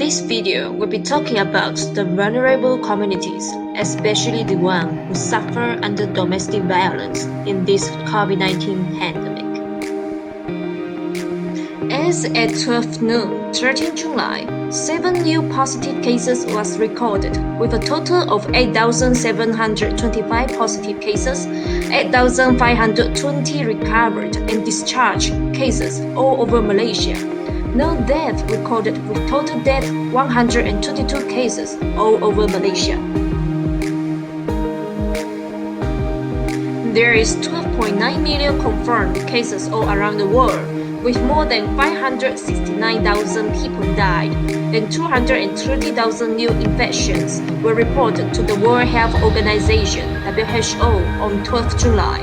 This video will be talking about the vulnerable communities, especially the ones who suffer under domestic violence in this COVID-19 pandemic. As at 12 noon, 13 July, 7 new positive cases was recorded, with a total of 8,725 positive cases, 8,520 recovered and discharged cases all over Malaysia. No death recorded, with total death 122 cases all over Malaysia. There is 12.9 million confirmed cases all around the world, with more than 569,000 people died and 230,000 new infections were reported to the World Health Organization (WHO) on 12 July.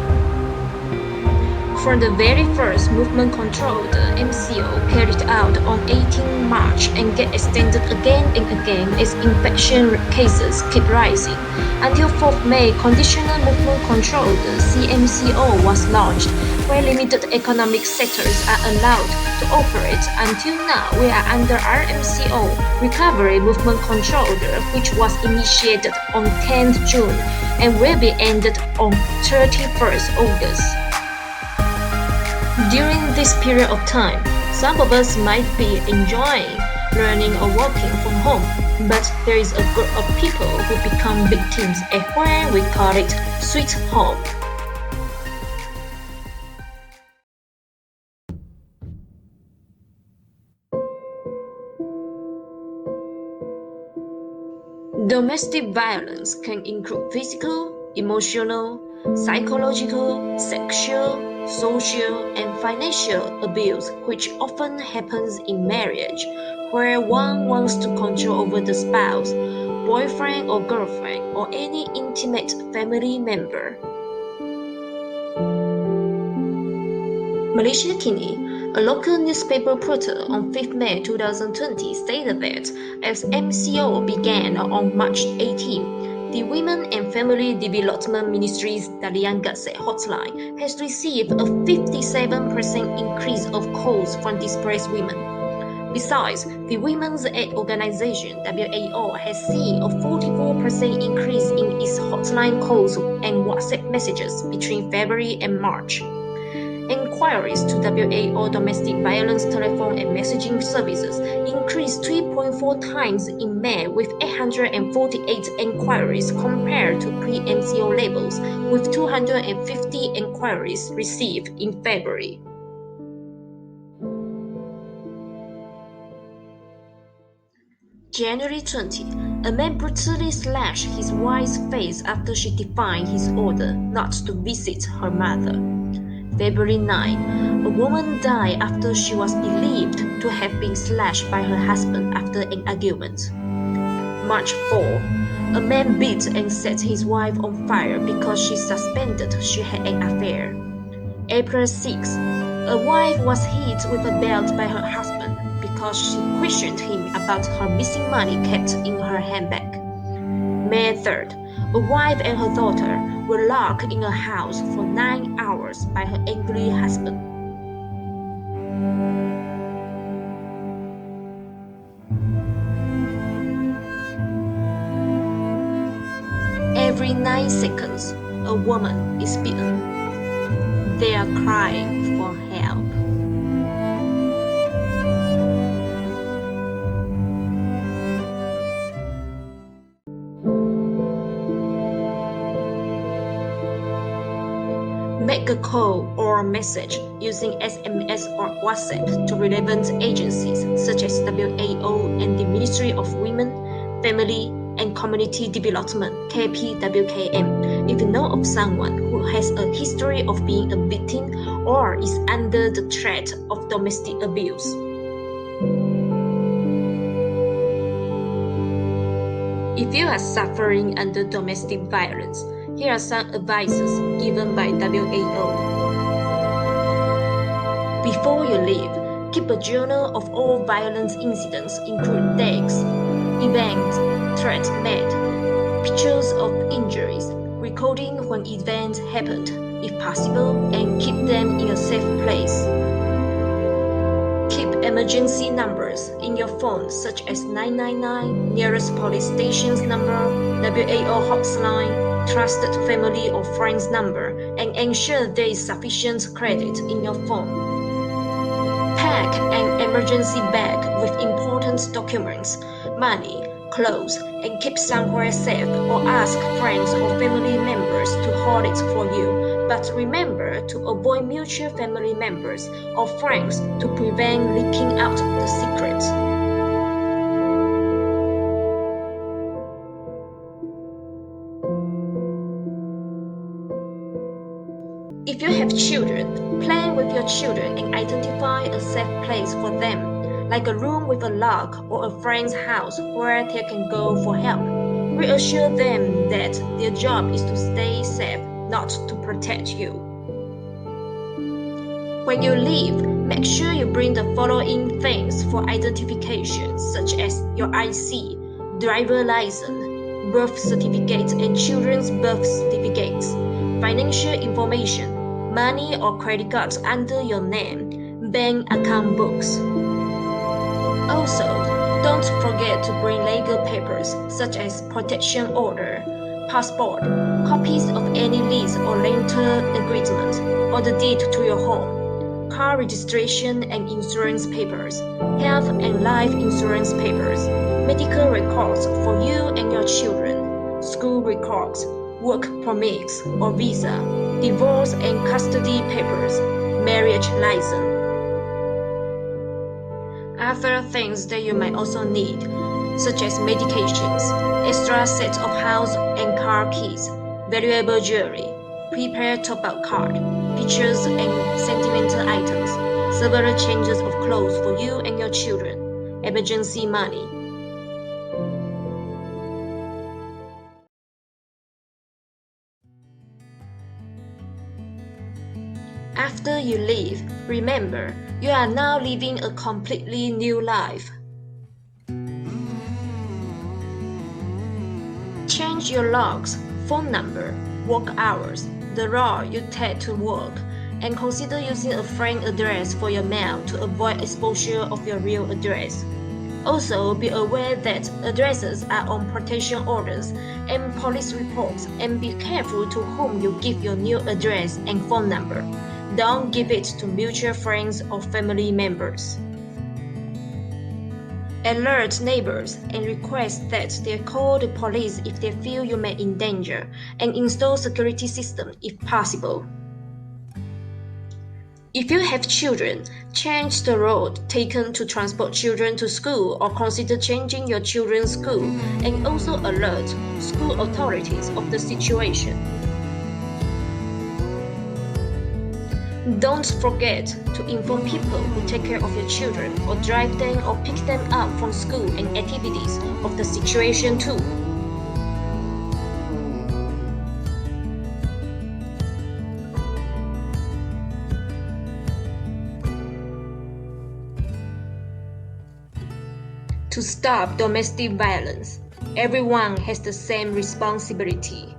From the very first movement control the MCO carried out on 18 March and get extended again and again as infection cases keep rising. Until 4th May, conditional movement control the CMCO was launched, where limited economic sectors are allowed to operate. Until now, we are under RMCO, Recovery Movement Control, which was initiated on 10th June and will be ended on 31st August. During this period of time, some of us might be enjoying learning or working from home, but there is a group of people who become victims at where we call it sweet home. Domestic violence can include physical, emotional, psychological, sexual, social, and financial abuse, which often happens in marriage, where one wants to control over the spouse, boyfriend or girlfriend, or any intimate family member. Malaysia Kini, a local newspaper portal on 5th May 2020 stated that as MCO began on March 18, the Women and Family Development Ministry's Dalian Gatset hotline has received a 57% increase of calls from displaced women. Besides, the Women's Aid Organization (WAO) has seen a 44% increase in its hotline calls and WhatsApp messages between February and March. Enquiries to WAO domestic violence telephone and messaging services increased 3.4 times in May, with 848 enquiries compared to pre-MCO levels, with 250 enquiries received in February. January 20, a man brutally slashed his wife's face after she defied his order not to visit her mother. February 9, a woman died after she was believed to have been slashed by her husband after an argument. March 4, a man beat and set his wife on fire because she suspected she had an affair. April 6, a wife was hit with a belt by her husband because she questioned him about her missing money kept in her handbag. May 3rd, a wife and her daughter were locked in a house for 9 hours by her angry husband. Every 9 seconds, a woman is beaten. They are crying for help. Make a call or a message using SMS or WhatsApp to relevant agencies such as WAO and the Ministry of Women, Family and Community Development (KPWKM) if you know of someone who has a history of being a victim or is under the threat of domestic abuse. If you are suffering under domestic violence, here are some advices given by WAO. Before you leave, keep a journal of all violence incidents, including dates, events, threats made, pictures of injuries, recording when events happened, if possible, and keep them in a safe place. Keep emergency numbers in your phone such as 999, nearest police station's number, WAO hotline, trusted family or friends number, and ensure there is sufficient credit in your phone. Pack an emergency bag with important documents, money, clothes, and keep somewhere safe or ask friends or family members to hold it for you. But remember to avoid mutual family members or friends to prevent leaking out the secret. If you have children, plan with your children and identify a safe place for them, like a room with a lock or a friend's house where they can go for help. Reassure them that their job is to stay safe, not to protect you. When you leave, make sure you bring the following things for identification, such as your IC, driver license, birth certificate and children's birth certificates, financial information, money or credit cards under your name, bank account books. Also, don't forget to bring legal papers such as protection order, passport, copies of any lease or rental agreement, or the deed to your home, car registration and insurance papers, health and life insurance papers, medical records for you and your children, school records, work permits or visa, divorce and custody papers, marriage license. Other things that you might also need, such as medications, extra set of house and car keys, valuable jewelry, prepaid top-up card, pictures and sentimental items, several changes of clothes for you and your children, emergency money. After you leave, remember, you are now living a completely new life. Change your logs, phone number, work hours, the route you take to work, and consider using a friend address for your mail to avoid exposure of your real address. Also, be aware that addresses are on protection orders and police reports, and be careful to whom you give your new address and phone number. Don't give it to mutual friends or family members. Alert neighbors and request that they call the police if they feel you may in danger, and install security systems if possible. If you have children, change the road taken to transport children to school or consider changing your children's school, and also alert school authorities of the situation. Don't forget to inform people who take care of your children or drive them or pick them up from school and activities of the situation too. To stop domestic violence, everyone has the same responsibility.